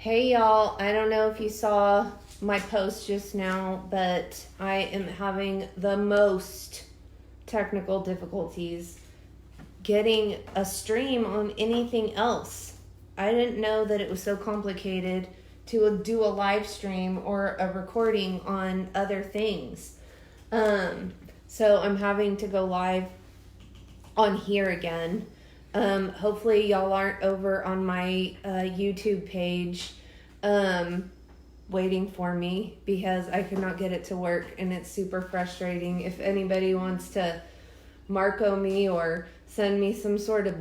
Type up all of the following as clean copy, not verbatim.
Hey y'all, I don't know if you saw my post just now, but I am having the most technical difficulties getting a stream on anything else. I didn't know that it was so complicated to do a live stream or a recording on other things. So I'm having to go live on here again. Hopefully y'all aren't over on my YouTube page waiting for me because I could not get it to work and it's super frustrating. If anybody wants to Marco me or send me some sort of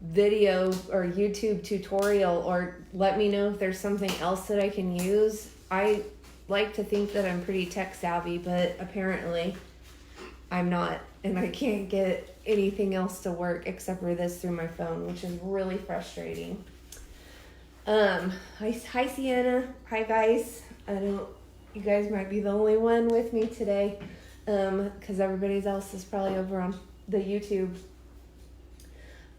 video or YouTube tutorial or let me know if there's something else that I can use. I like to think that I'm pretty tech savvy, but apparently I'm not, and I can't get anything else to work except for this through my phone, which is really frustrating. Hi Sienna. Hi guys. You guys might be the only one with me today, because everybody else is probably over on the YouTube.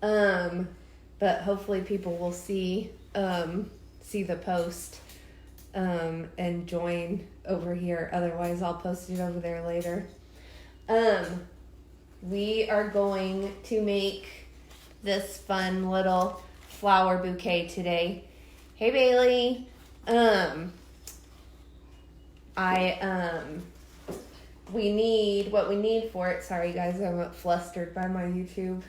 But hopefully people will see the post, and join over here. Otherwise I'll post it over there later. We are going to make this fun little flower bouquet today. Hey Bailey. What we need for it. Sorry guys, I'm flustered by my YouTube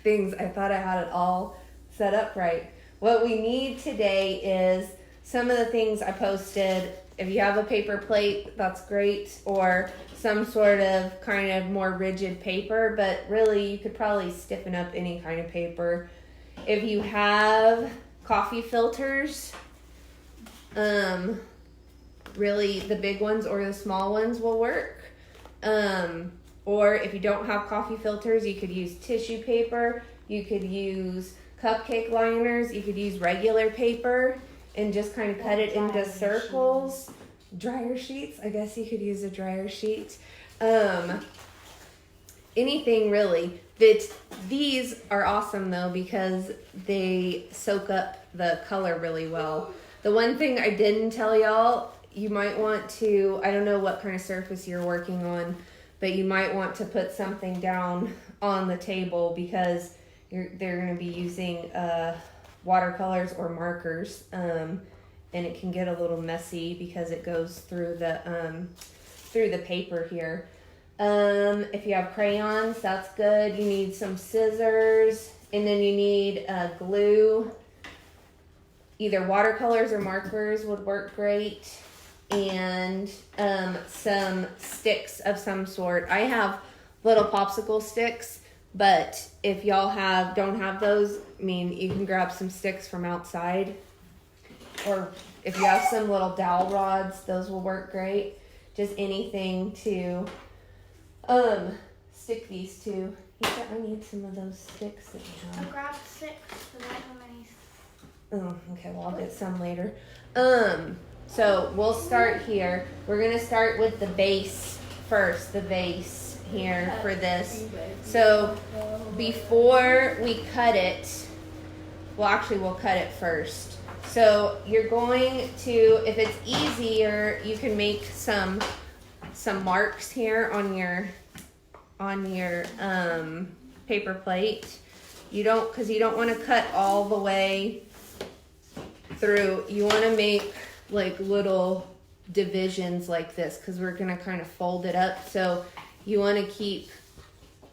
things. I thought I had it all set up right. What we need today is some of the things I posted. If you have a paper plate, that's great, or some sort of kind of more rigid paper, but really you could probably stiffen up any kind of paper. If you have coffee filters, really the big ones or the small ones will work. Or if you don't have coffee filters, you could use tissue paper, you could use cupcake liners, you could use regular paper and just kind of cut it into circles. Dryer sheets, I guess you could use a dryer sheet. Anything really. These are awesome though because they soak up the color really well. The one thing I didn't tell y'all, you might want to, I don't know what kind of surface you're working on, but you might want to put something down on the table because they're going to be using watercolors or markers, and it can get a little messy because it goes through the paper here. If you have crayons, that's good. You need some scissors, and then you need glue. Either watercolors or markers would work great, and some sticks of some sort. I have little popsicle sticks, but if y'all don't have those, I mean, you can grab some sticks from outside, or if you have some little dowel rods, those will work great. Just anything to stick these to. I need some of those sticks that you have. I grabbed 6, so I don't have any. Oh, okay, well I'll get some later. So we'll start here. We're gonna start with the base first, the vase here for this. So before we cut it, we'll cut it first. So you're going to, if it's easier, you can make some marks here on your paper plate. Because you don't want to cut all the way through. You want to make like little divisions like this because we're going to kind of fold it up. So you want to keep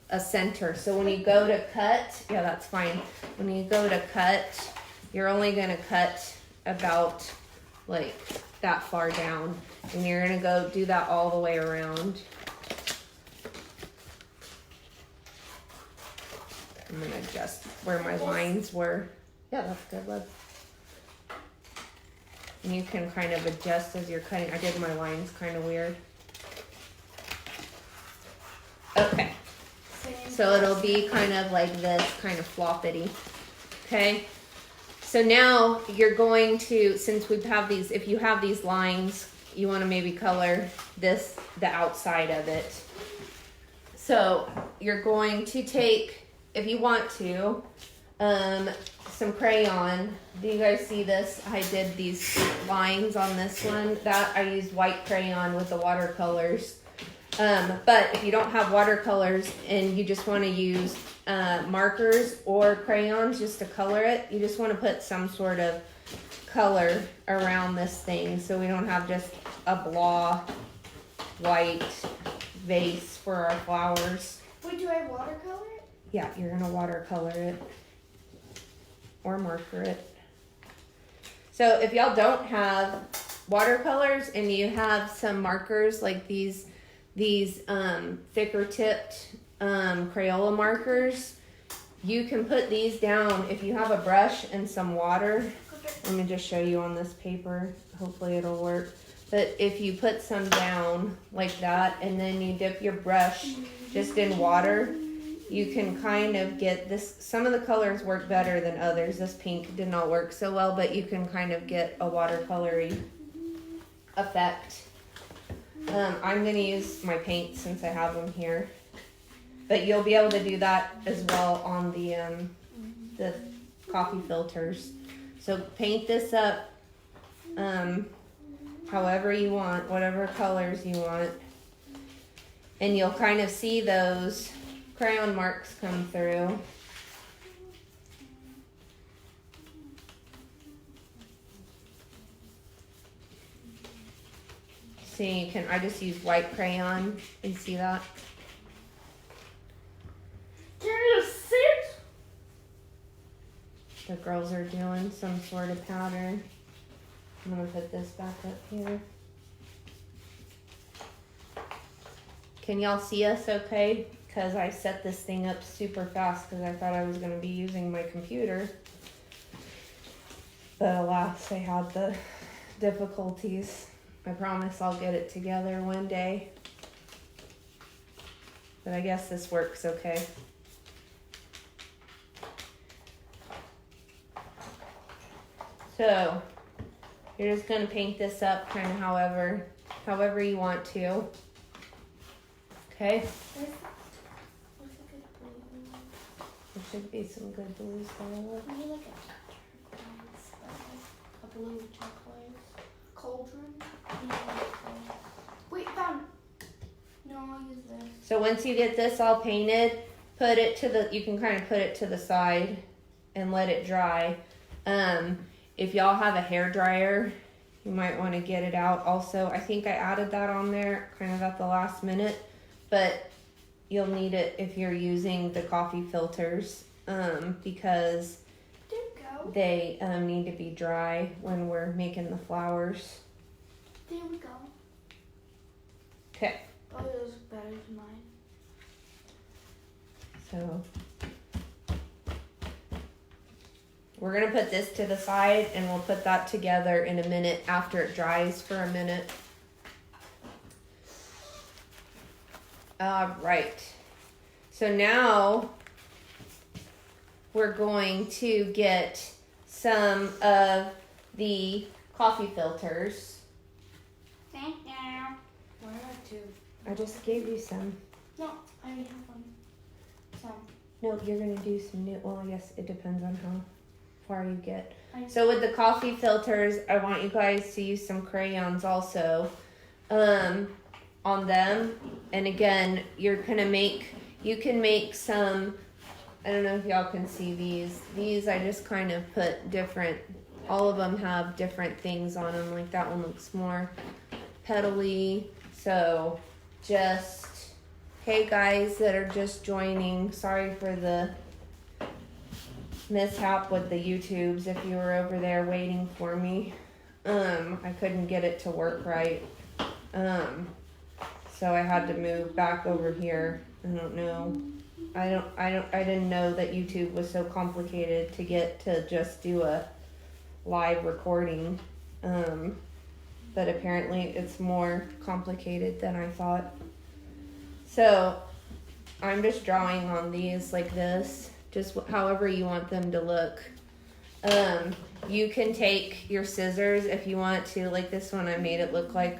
a center. So when you go to cut, yeah, that's fine. When you go to cut, you're only going to cut about like that far down, and you're going to go do that all the way around. I'm going to adjust where my lines were. Yeah, that's good, love. And you can kind of adjust as you're cutting. I did my lines kind of weird. Okay. So it'll be kind of like this, kind of floppity. Okay. So now you're going to, since we have these, if you have these lines, you want to maybe color the outside of it. So you're going to take, if you want to, some crayon. Do you guys see this? I did these lines on this one. That I used white crayon with the watercolors. But if you don't have watercolors and you just want to use markers or crayons just to color it, you just want to put some sort of color around this thing so we don't have just a blah white vase for our flowers. Wait, do I watercolor it? Yeah, you're gonna watercolor it or marker it. So if y'all don't have watercolors and you have some markers like these thicker tipped Crayola markers, you can put these down. If you have a brush and some water, let me just show you on this paper, hopefully it'll work. But if you put some down like that and then you dip your brush just in water, you can kind of get this. Some of the colors work better than others. This pink did not work so well, but you can kind of get a watercolory effect. I'm going to use my paint since I have them here. But you'll be able to do that as well on the coffee filters. So paint this up however you want, whatever colors you want. And you'll kind of see those crayon marks come through. See, I just use white crayon. You see that? Can you sit? The girls are doing some sort of pattern. I'm gonna put this back up here. Can y'all see us okay? Because I set this thing up super fast because I thought I was gonna be using my computer. But alas, I had the difficulties. I promise I'll get it together one day. But I guess this works okay. So, you're just gonna paint this up kind of however you want to. Okay? There should be some good blues there. Maybe like a blue turquoise cauldron. Wait, found. No, I'll use this. So once you get this all painted, you can kind of put it to the side and let it dry. If y'all have a hair dryer, you might want to get it out. Also, I think I added that on there kind of at the last minute, but you'll need it if you're using the coffee filters because There you go. they need to be dry when we're making the flowers. There we go. Okay. Oh, those look better than mine. So we're going to put this to the side and we'll put that together in a minute after it dries for a minute. All right. So now we're going to get some of the coffee filters. Thank you. Where are two? I just gave you some. No, I already have one. Some. No, you're going to do some new. Well, I guess it depends on how far you get. So with the coffee filters, I want you guys to use some crayons also on them. And again, you can make some, I don't know if y'all can see these. These I just kind of put different, all of them have different things on them. Like that one looks more petally. So just, hey guys that are just joining, sorry for the mishap with the YouTubes if you were over there waiting for me. I couldn't get it to work right. So I had to move back over here. I don't know. I didn't know that YouTube was so complicated to get to just do a live recording. But apparently it's more complicated than I thought. So I'm just drawing on these like this, just however you want them to look. You can take your scissors if you want to, like this one I made it look like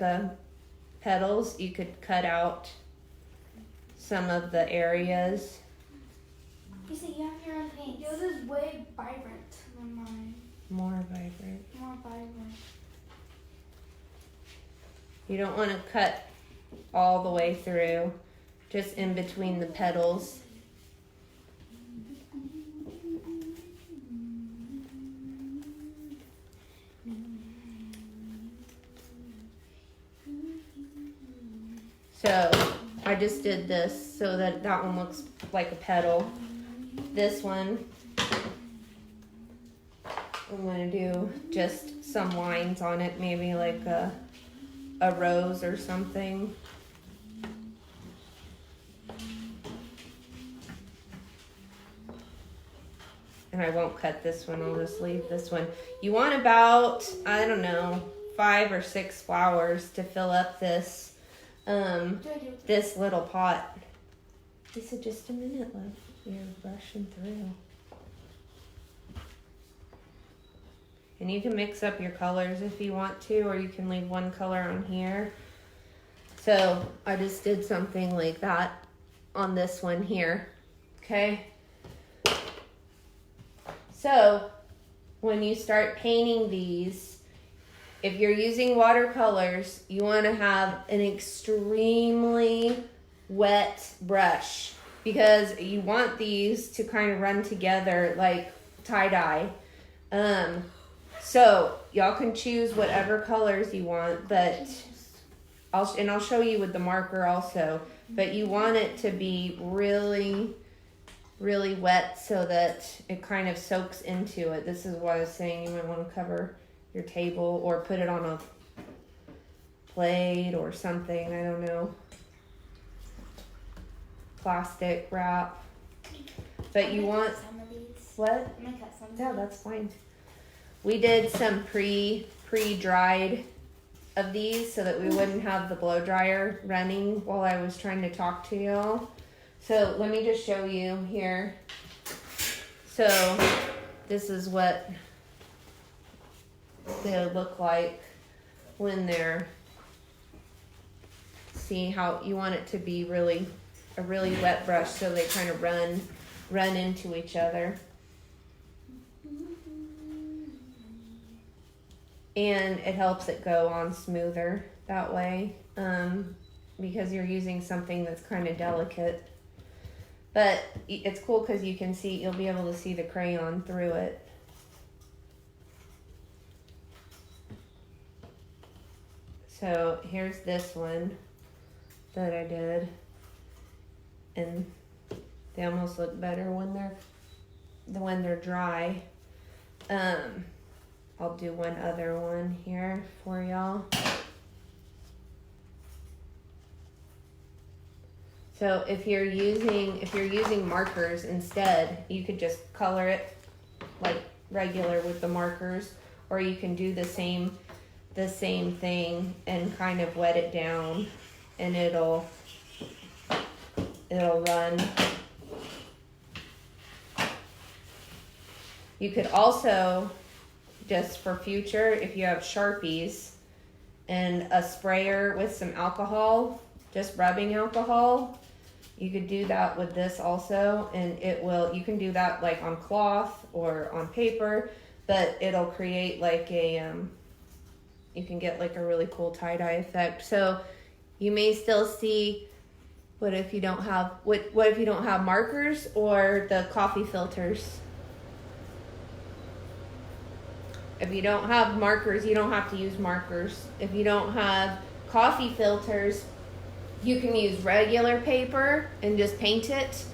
petals. You could cut out some of the areas. You see, you have your own paint. Yours is way vibrant than mine. More vibrant. More vibrant. You don't want to cut all the way through, just in between the petals. So I just did this so that that one looks like a petal. This one, I'm gonna do just some lines on it, maybe like a rose or something. And I won't cut this one, I'll just leave this one. You want about, I don't know, 5 or 6 flowers to fill up this this little pot. Lisa, just a minute left. You're rushing through. And you can mix up your colors if you want to, or you can leave one color on here. So I just did something like that on this one here. Okay. So when you start painting these, if you're using watercolors, you want to have an extremely wet brush because you want these to kind of run together like tie-dye. So y'all can choose whatever colors you want, but I'll show you with the marker also, but you want it to be really, really wet so that it kind of soaks into it. This is why I was saying you might want to cover your table or put it on a plate or something, I don't know. Plastic wrap. But you want some of these. what? I'm gonna cut some. Yeah, that's fine. We did some pre-dried of these so that we wouldn't have the blow dryer running while I was trying to talk to y'all. So let me just show you here. So this is what they look like when they're, see how you want it to be really a really wet brush so they kind of run into each other. And it helps it go on smoother that way, because you're using something that's kind of delicate. But it's cool because you can see, you'll be able to see the crayon through it. So here's this one that I did, and they almost look better when they're dry. I'll do one other one here for y'all. So if you're using markers instead, you could just color it like regular with the markers, or you can do the same thing and kind of wet it down, and it'll run. You could also, just for future, if you have Sharpies and a sprayer with some alcohol, just rubbing alcohol, you could do that with this also, and you can do that like on cloth or on paper, but it'll create like you can get like a really cool tie-dye effect. So you may still see, what if you don't have markers or the coffee filters? If you don't have markers, you don't have to use markers. If you don't have coffee filters, you can use regular paper and just paint it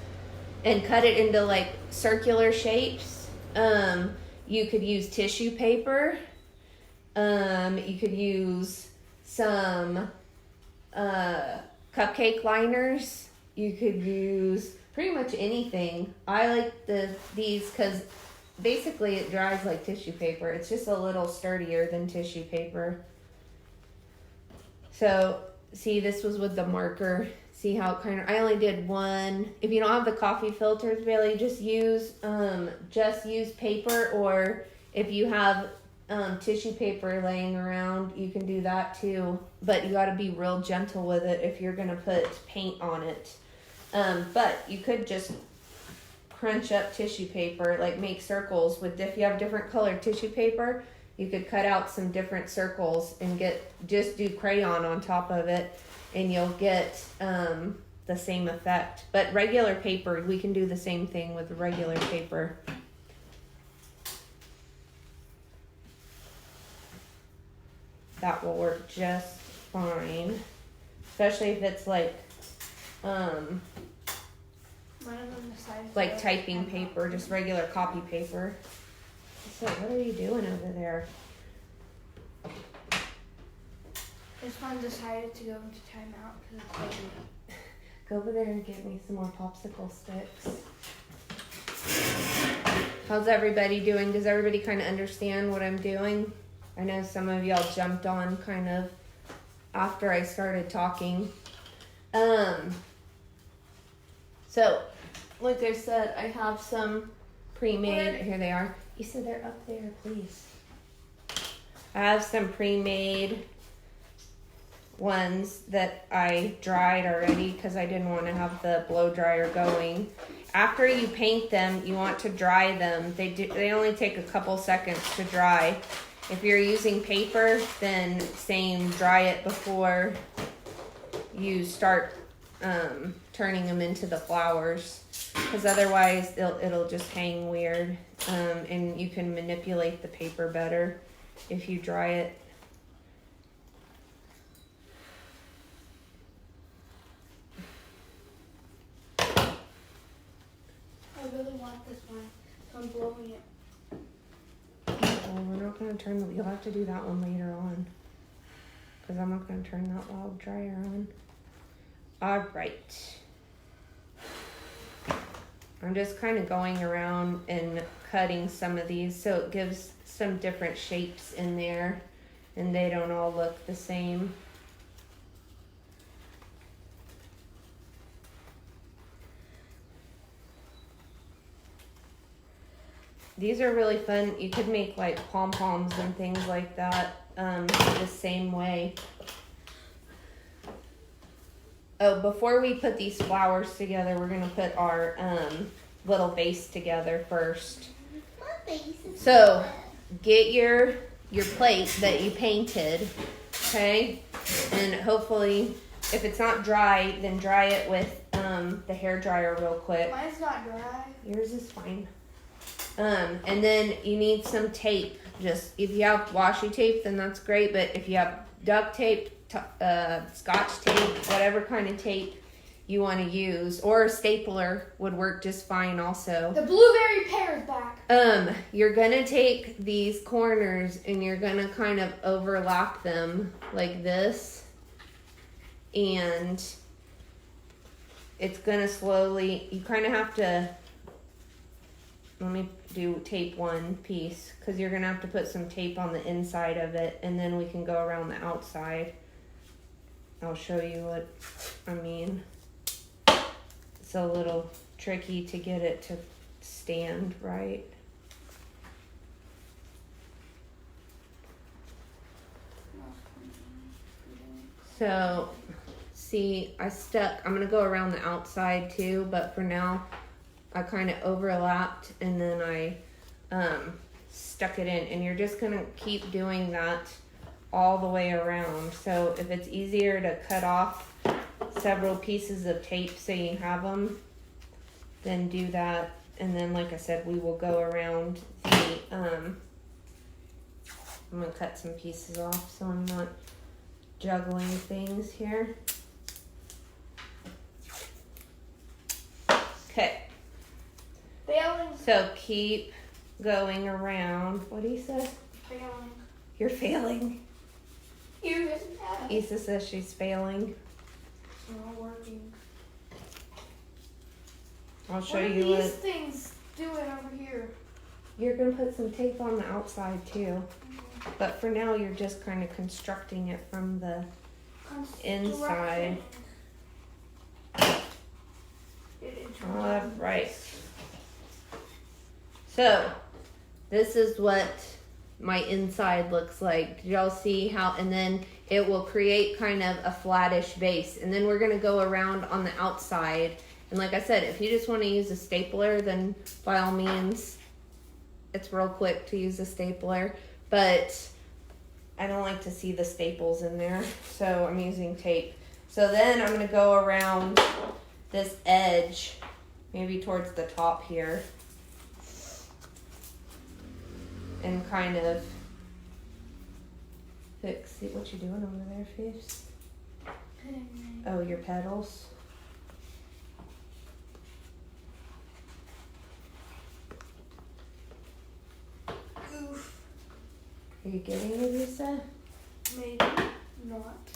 and cut it into like circular shapes. You could use tissue paper. You could use some cupcake liners. You could use pretty much anything. I like these because basically it dries like tissue paper. It's just a little sturdier than tissue paper. So see, this was with the marker. See how it kind of, I only did one. If you don't have the coffee filters, Bailey, just use paper, or if you have tissue paper laying around, you can do that too. But you got to be real gentle with it if you're going to put paint on it. But you could just crunch up tissue paper, like make circles with, if you have different colored tissue paper, you could cut out some different circles and just do crayon on top of it, and you'll get the same effect. But regular paper, we can do the same thing with regular paper. That will work just fine, especially if it's like typing paper, just regular copy paper. So what are you doing over there? This one decided to go into timeout because it's late. Go over there and get me some more popsicle sticks. How's everybody doing? Does everybody kind of understand what I'm doing? I know some of y'all jumped on kind of after I started talking. So, like I said, I have some pre-made. Here they are. You said they're up there, please. I have some pre-made ones that I dried already because I didn't want to have the blow dryer going. After you paint them, you want to dry them. They only take a couple seconds to dry. If you're using paper, then same, dry it before you start turning them into the flowers, because otherwise it'll just hang weird, and you can manipulate the paper better if you dry it. I really want this one, so I'm blowing it. Well, we're not going to turn you'll have to do that one later on, because I'm not going to turn that log dryer on. All right. I'm just kind of going around and cutting some of these so it gives some different shapes in there and they don't all look the same. These are really fun. You could make like pom-poms and things like that the same way. Oh, before we put these flowers together, we're going to put our little vase together first. So, get your plate that you painted, okay? And hopefully, if it's not dry, then dry it with the hair dryer real quick. Mine's not dry. Yours is fine. And then you need some tape. Just if you have washi tape, then that's great. But if you have duct tape, Scotch tape, whatever kind of tape you want to use, or a stapler would work just fine also. The blueberry pear is back. You're gonna take these corners and you're gonna kind of overlap them like this, and it's gonna slowly, you kind of have to, let me do tape one piece, because you're gonna have to put some tape on the inside of it, and then we can go around the outside. I'll show you what I mean. It's a little tricky to get it to stand right. So, see, I'm gonna go around the outside too, but for now, I kind of overlapped and then I stuck it in, and you're just gonna keep doing that all the way around. So if it's easier to cut off several pieces of tape so you have them, then do that. And then, like I said, we will go around the I'm gonna cut some pieces off so I'm not juggling things here. Okay. Failing. So keep going around. What do you say? Failing. You're failing. You isn't that. Issa says she's failing. It's not working. I'll show what you are these what things doing over here? you're gonna put some tape on the outside too. But for now, you're just kind of constructing it from the inside. All right. So, this is what my inside looks like. Did y'all see how? And then it will create kind of a flattish base. And then we're going to go around on the outside And like I said, if you just want to use a stapler, then by all means, it's real quick to use a stapler. But I don't like to see the staples in there, so I'm using tape. So then I'm going to go around this edge, maybe towards the top here, and kind of fix. See what you're doing over there, Fierce? Oh, your petals. Oof. Are you getting it, Lisa? Maybe not.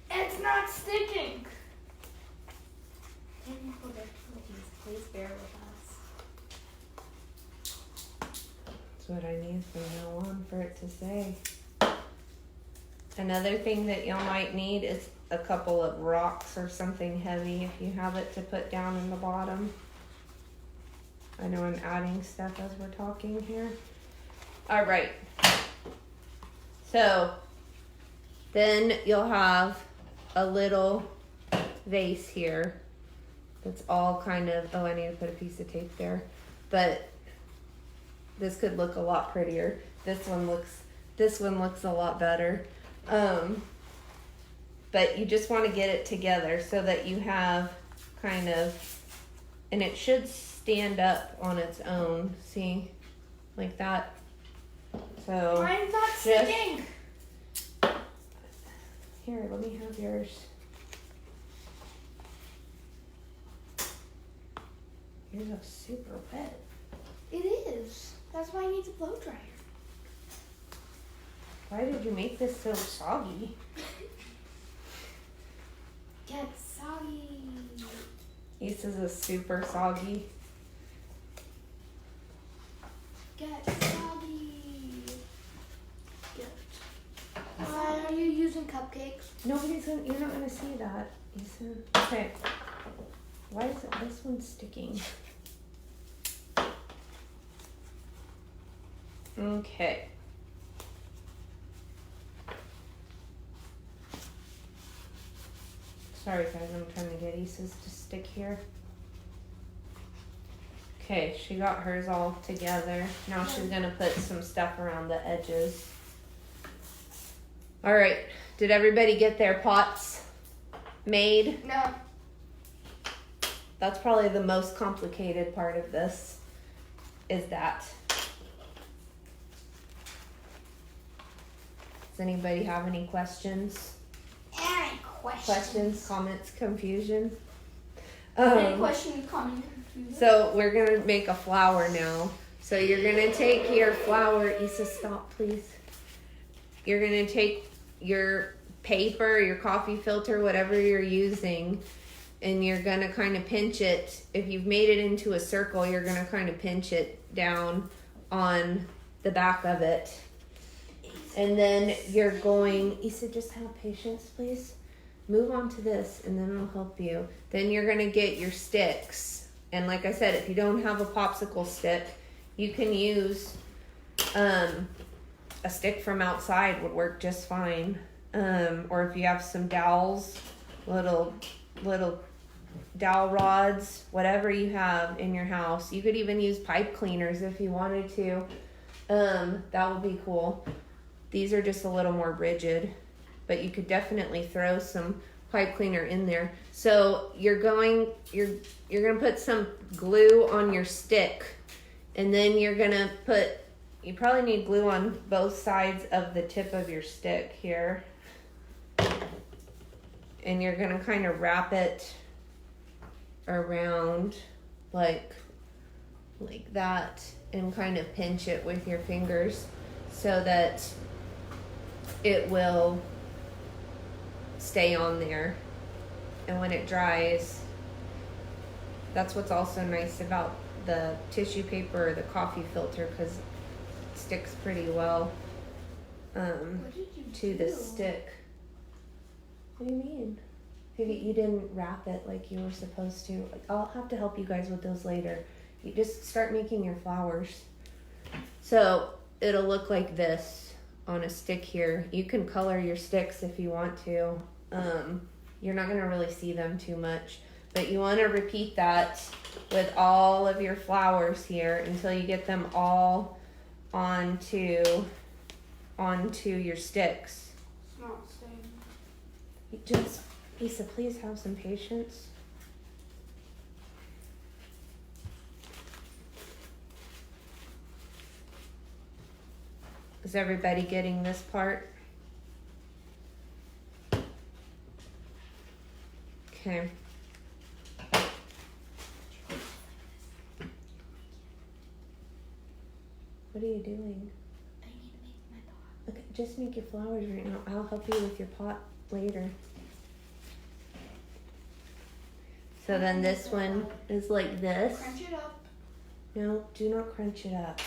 It's not sticking. Technical difficulties. Please bear with us. That's what I need from now on for it to say. Another thing that y'all might need is a couple of rocks or something heavy if you have it to put down in the bottom. I know I'm adding stuff as we're talking here. All right. So then you'll have a little vase here that's all kind of, oh, I need to put a piece of tape there. But this could look a lot prettier. This one looks a lot better. But you just want to get it together so that you have kind of, and it should stand up on its own. See, like that. So Mine's not sticking. Here, let me have yours. Yours looks super wet. It is. That's why I need a blow dryer. Why did you make this so soggy? Get soggy. This is super soggy. Get soggy. Get. Are you using cupcakes? You're not gonna see that, Issa. Okay. Why is this one sticking? Okay. Sorry guys, I'm trying to get Issa's to stick here. Okay, she got hers all together. Now she's gonna put some stuff around the edges. All right, did everybody get their pots made? No. That's probably the most complicated part of this, is that. Does anybody have any questions? Any Questions, comments, confusion? Any questions, comments, confusion? So we're gonna make a flower now. So you're gonna take your flower, Issa, stop please. You're gonna take your paper, your coffee filter, whatever you're using, and you're gonna kind of pinch it. If you've made it into a circle, you're gonna kind of pinch it down on the back of it. And then you're going, Issa, just have patience, please. Move on to this, and then I'll help you. Then you're going to get your sticks. And like I said, if you don't have a popsicle stick, you can use a stick from outside would work just fine. Or if you have some dowels, little dowel rods, whatever you have in your house. You could even use pipe cleaners if you wanted to. That would be cool. These are just a little more rigid, but you could definitely throw some pipe cleaner in there. So you're gonna put some glue on your stick, and then you're gonna you probably need glue on both sides of the tip of your stick here. And you're gonna kind of wrap it around like that and kind of pinch it with your fingers so that it will stay on there. And when it dries, that's what's also nice about the tissue paper or the coffee filter, because it sticks pretty well to the stick. What do you mean? You didn't wrap it like you were supposed to. I'll have to help you guys with those later. You just start making your flowers. So it'll look like this on a stick here. You can color your sticks if you want to. You're not gonna really see them too much, but you wanna repeat that with all of your flowers here until you get them all onto your sticks. It's not staying. Just, Issa, please have some patience. Is everybody getting this part? Okay. What are you doing? I need to make my pot. Okay, just make your flowers right now. I'll help you with your pot later. So then this one is like this. Crunch it up. No, do not crunch it up.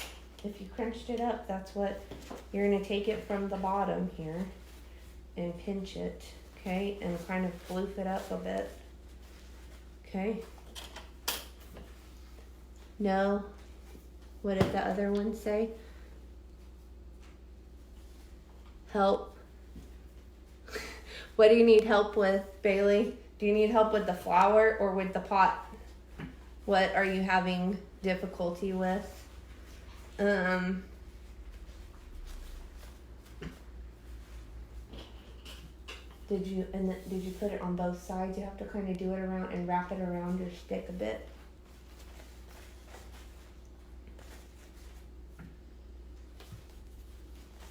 If you crunched it up, that's what you're gonna take it from the bottom here and pinch it, okay? And kind of floof it up a bit, okay? No. What did the other one say? Help. What do you need help with, Bailey? Do you need help with the flower or with the pot? What are you having difficulty with? Did you put it on both sides? You have to kind of do it around and wrap it around your stick a bit.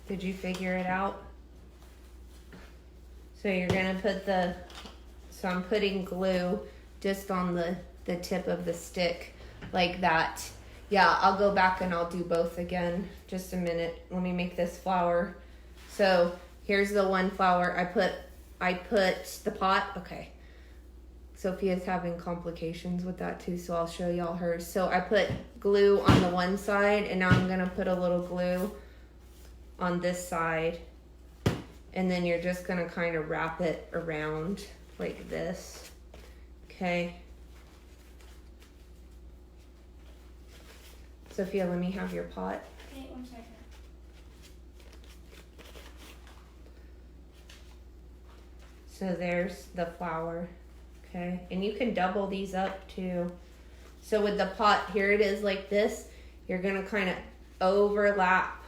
Did you figure it out? So you're gonna put so I'm putting glue just on the tip of the stick like that. Yeah, I'll go back and I'll do both again. Just a minute. Let me make this flower. So here's the one flower. I put the pot. Okay. Sophia's having complications with that too, so I'll show y'all hers. So I put glue on the one side, and now I'm gonna put a little glue on this side. And then you're just gonna kind of wrap it around like this. Okay. Sophia, let me have your pot. Okay, 1 second. So there's the flower, okay? And you can double these up too. So with the pot, here it is like this. You're gonna kind of overlap.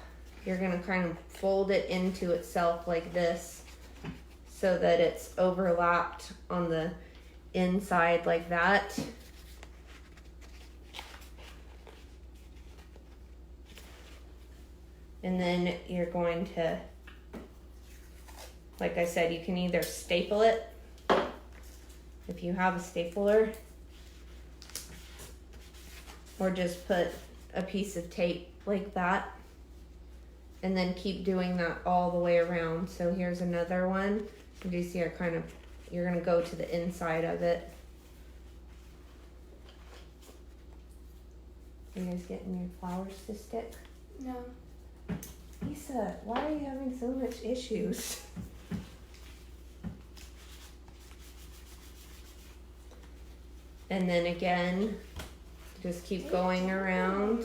You're gonna kind of fold it into itself like this so that it's overlapped on the inside like that. And then you're going to, like I said, you can either staple it if you have a stapler, or just put a piece of tape like that, and then keep doing that all the way around. So here's another one. Do you see you're gonna go to the inside of it. Are you guys getting your flowers to stick? No. Lisa, why are you having so much issues? And then again, just keep going around.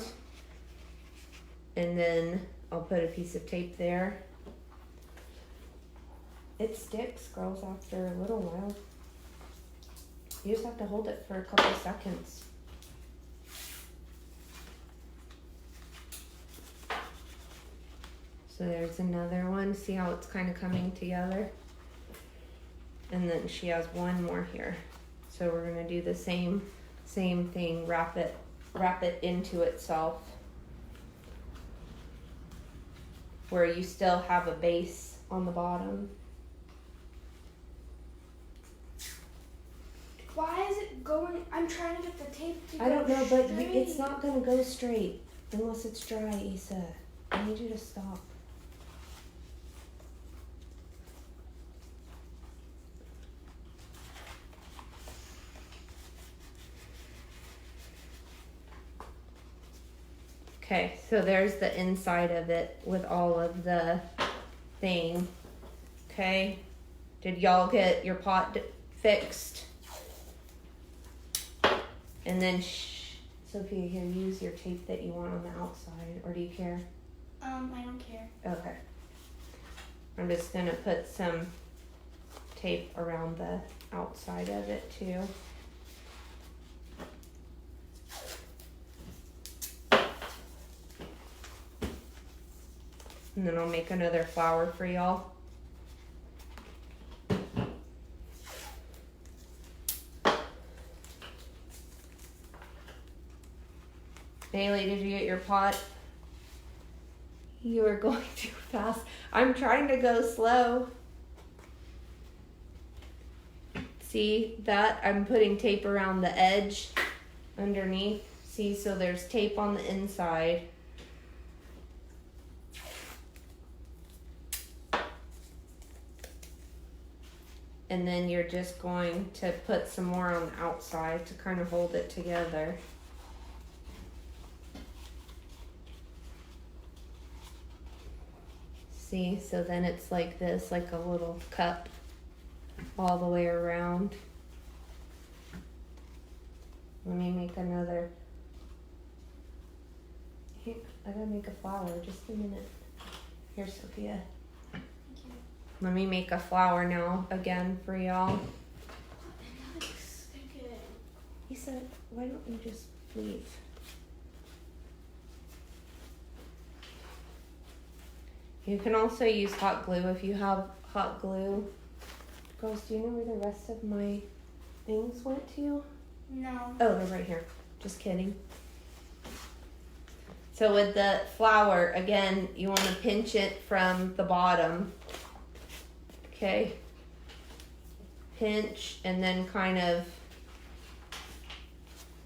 And then I'll put a piece of tape there. It sticks, girls, after a little while. You just have to hold it for a couple seconds. So there's another one. See how it's kind of coming together? And then she has one more here. So we're gonna do the same thing. Wrap it into itself, where you still have a base on the bottom. Why is it going? I'm trying to get the tape to go I don't know, but straight. it's not gonna go straight unless it's dry, Issa. I need you to stop. Okay, so there's the inside of it with all of the thing. Okay, did y'all get your pot fixed? And then, Sophia, here, use your tape that you want on the outside, or do you care? I don't care. Okay. I'm just gonna put some tape around the outside of it too. And then I'll make another flower for y'all. Bailey, did you get your pot? You are going too fast. I'm trying to go slow. See that? I'm putting tape around the edge underneath. See, so there's tape on the inside. And then you're just going to put some more on the outside to kind of hold it together. See, so then it's like this, like a little cup all the way around. Let me make another. Here, I gotta make a flower, just a minute. Here, Sophia. Let me make a flower now again for y'all. He said, why don't you just leave? You can also use hot glue if you have hot glue. Girls, do you know where the rest of my things went to? No. Oh, they're right here. Just kidding. So with the flower, again, you want to pinch it from the bottom. Okay. Pinch and then kind of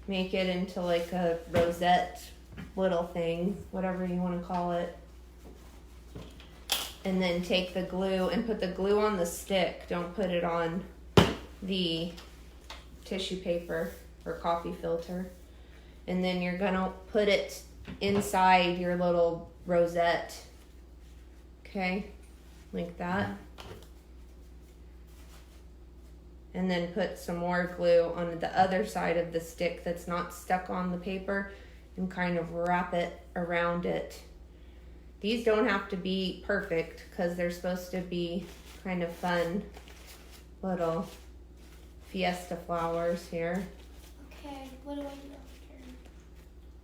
make it into like a rosette little thing, whatever you want to call it. And then take the glue and put the glue on the stick. Don't put it on the tissue paper or coffee filter. And then you're gonna put it inside your little rosette. Okay, like that. And then put some more glue on the other side of the stick that's not stuck on the paper and kind of wrap it around it. These don't have to be perfect because they're supposed to be kind of fun little fiesta flowers here. Okay, what do I do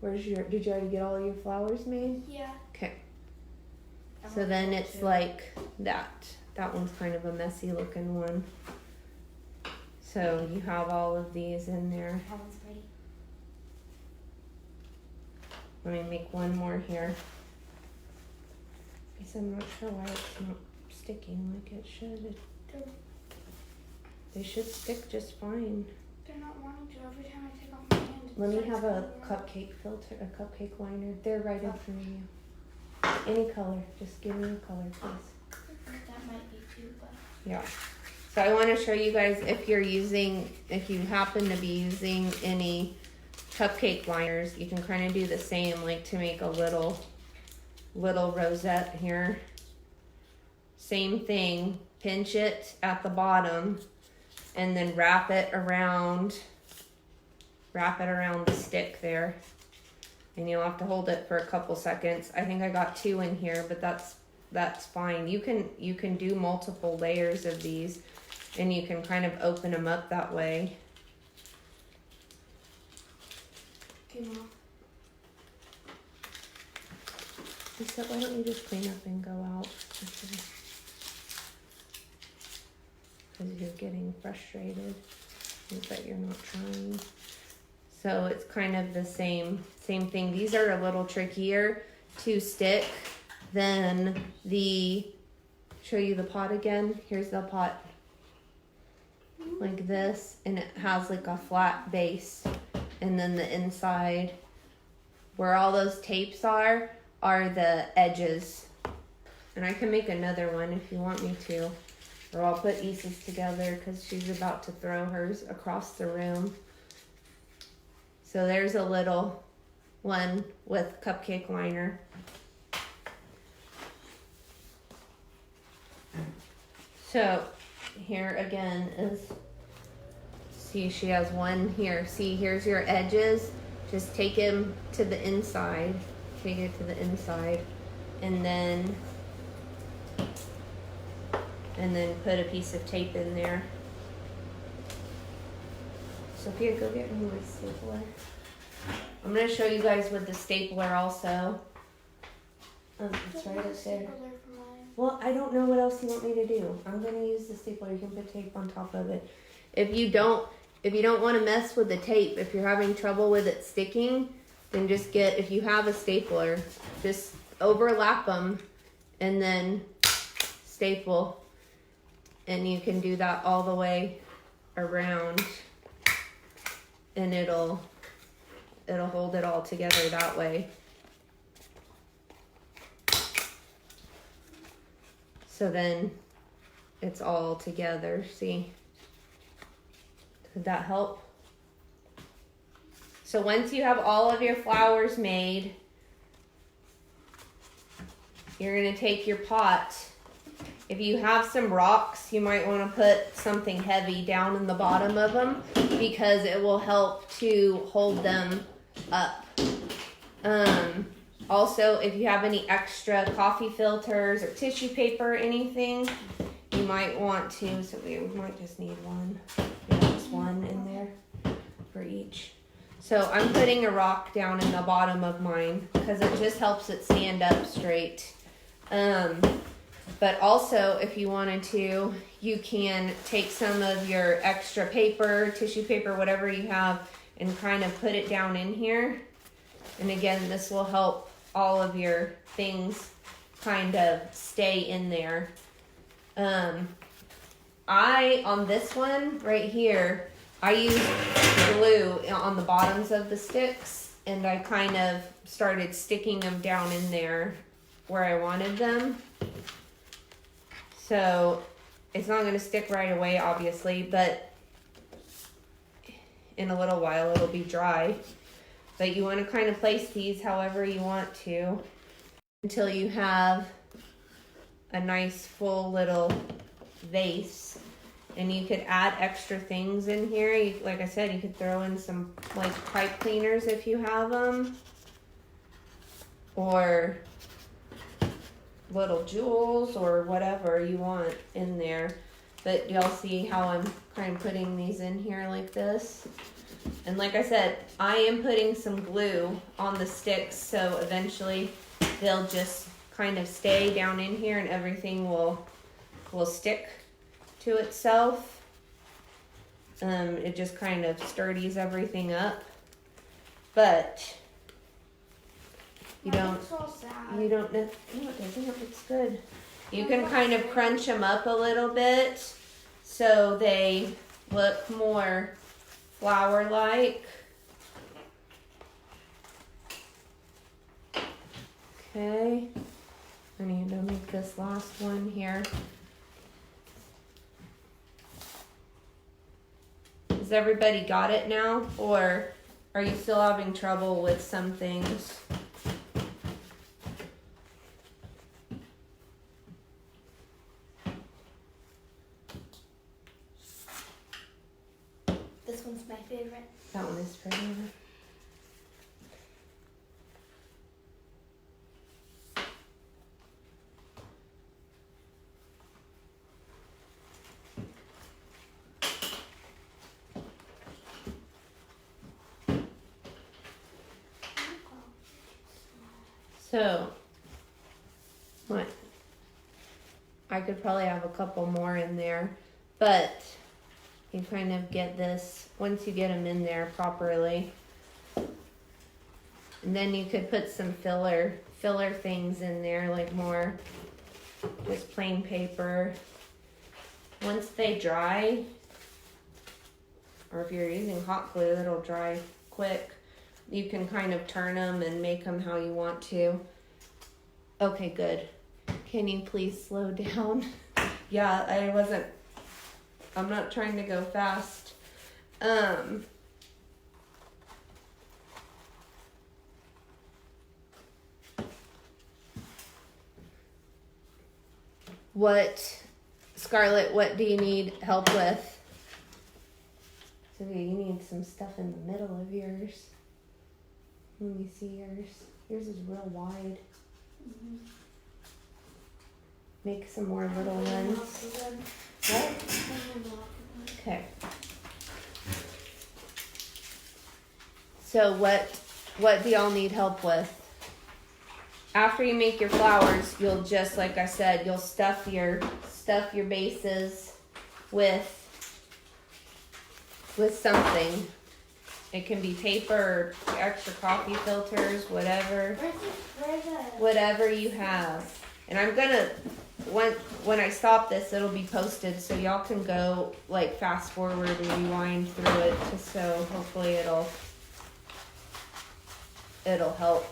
after? Did you already get all your flowers made? Yeah. Okay. So then it's like that. That one's kind of a messy looking one. So you have all of these in there. That one's ready. Let me make one more here. Because I'm not sure why it's not sticking like it should. They should stick just fine. They're not wanting to every time I take off my hand. Let me have a cupcake filter, a cupcake liner. They're right in front of you. Any color. Just give me a color, please. That might be too, but. Yeah. So I want to show you guys if you happen to be using any cupcake liners, you can kind of do the same, like to make a little rosette here. Same thing, pinch it at the bottom and then wrap it around the stick there. And you'll have to hold it for a couple seconds. I think I got 2 in here, but that's fine. You can do multiple layers of these and you can kind of open them up that way. Okay, Mom. Lisa, why don't you just clean up and go out? Because you're getting frustrated. But you're not trying. So it's kind of the same thing. These are a little trickier to stick than show you the pot again. Here's the pot. Like this. And it has like a flat base. And then the inside, where all those tapes are the edges. And I can make another one if you want me to. Or I'll put Issa's together because she's about to throw hers across the room. So there's a little one with cupcake liner. So here again is, see, she has one here. See, here's your edges. Just take them to the inside. Take it to the inside. And then and then put a piece of tape in there. Sophia, go get me a stapler. I'm going to show you guys with the stapler also. It's right up there. Well, I don't know what else you want me to do. I'm going to use the stapler. You can put tape on top of it. If you don't want to mess with the tape, if you're having trouble with it sticking, then just if you have a stapler, just overlap them and then staple. And you can do that all the way around, and it'll hold it all together that way. So then it's all together, see? Did that help? So once you have all of your flowers made, you're gonna take your pot. If you have some rocks, you might wanna put something heavy down in the bottom of them because it will help to hold them up. Also, if you have any extra coffee filters or tissue paper or anything, you might want to, so we might just need one. Just one in there for each. So I'm putting a rock down in the bottom of mine because it just helps it stand up straight. But also, if you wanted to, you can take some of your extra paper, tissue paper, whatever you have, and kind of put it down in here. And again, this will help all of your things kind of stay in there. On this one right here, I use glue on the bottoms of the sticks, and I kind of started sticking them down in there where I wanted them. So it's not going to stick right away, obviously, but in a little while it'll be dry. But you want to kind of place these however you want to until you have a nice full little vase. And you could add extra things in here. Like I said, you could throw in some like pipe cleaners if you have them. Or little jewels or whatever you want in there. But y'all see how I'm kind of putting these in here like this? And like I said, I am putting some glue on the sticks, so eventually they'll just kind of stay down in here and everything will stick to itself. It just kind of sturdies everything up. But you don't know. No, it doesn't. It's good. You can kind of crunch them up a little bit so they look more flower-like. Okay. I need to make this last one here. Has everybody got it now? Or are you still having trouble with some things? This one's my favorite. That one is pretty. So, what? I could probably have a couple more in there, but you kind of get this once you get them in there properly. And then you could put some filler things in there, like more just plain paper. Once they dry, or if you're using hot glue, it'll dry quick. You can kind of turn them and make them how you want to. Okay, good. Can you please slow down? Yeah, I'm not trying to go fast. Scarlett, what do you need help with? Sylvia, you need some stuff in the middle of yours. Let me see yours. Yours is real wide. make some more little ones. What? Okay. So what do y'all need help with? After you make your flowers, you'll just, like I said, you'll stuff your bases with something. It can be paper or extra coffee filters, whatever. Whatever you have. And I'm gonna, when I stop this, it'll be posted so y'all can go like fast forward and rewind through it just so hopefully it'll help.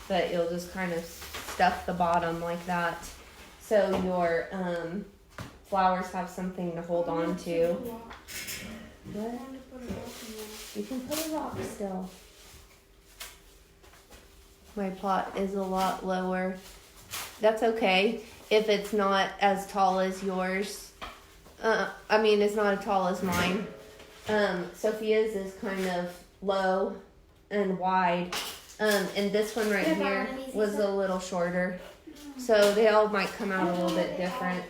But you'll just kind of stuff the bottom like that so your flowers have something to hold on to. What? You can put a rock still. My pot is a lot lower. That's okay if it's not as tall as yours. It's not as tall as mine. Sophia's is kind of low and wide. And this one right here was a little shorter. So they all might come out a little bit different.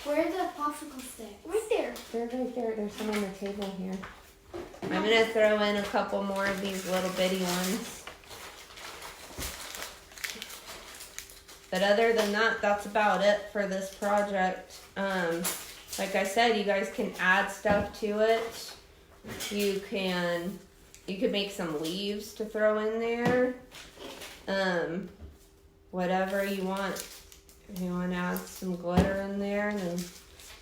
Where are the popsicle sticks? Right there. They're right there. There's some on the table here. I'm going to throw in a couple more of these little bitty ones. But other than that, that's about it for this project. Like I said, you guys can add stuff to it. You could make some leaves to throw in there. Whatever you want. If you want to add some glitter in there, then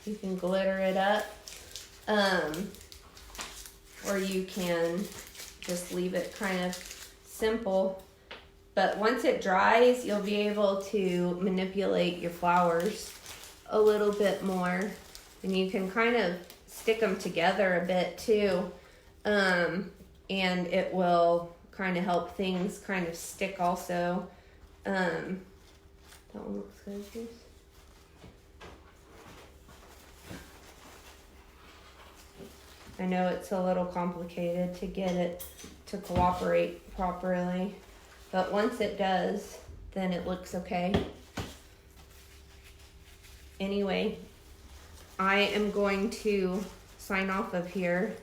you can glitter it up. Or you can just leave it kind of simple. But once it dries, you'll be able to manipulate your flowers a little bit more. And you can kind of stick them together a bit too. And it will kind of help things kind of stick also. That one looks good, Juice. I know it's a little complicated to get it to cooperate properly, but once it does, then it looks okay. Anyway, I am going to sign off of here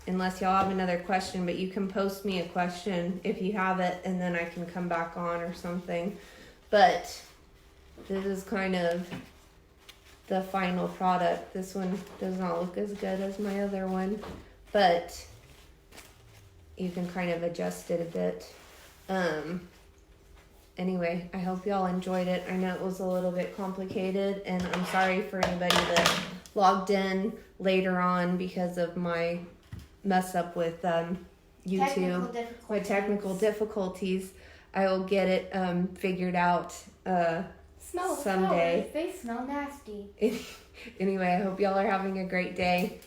unless y'all have another question, but you can post me a question if you have it and then I can come back on or something. But this is kind of the final product. This one does not look as good as my other one, but you can kind of adjust it a bit. Anyway, I hope y'all enjoyed it. I know it was a little bit complicated, and I'm sorry for anybody that logged in later on because of my mess up with YouTube. My technical difficulties. I will get it figured out someday. They smell nasty. Anyway, I hope y'all are having a great day.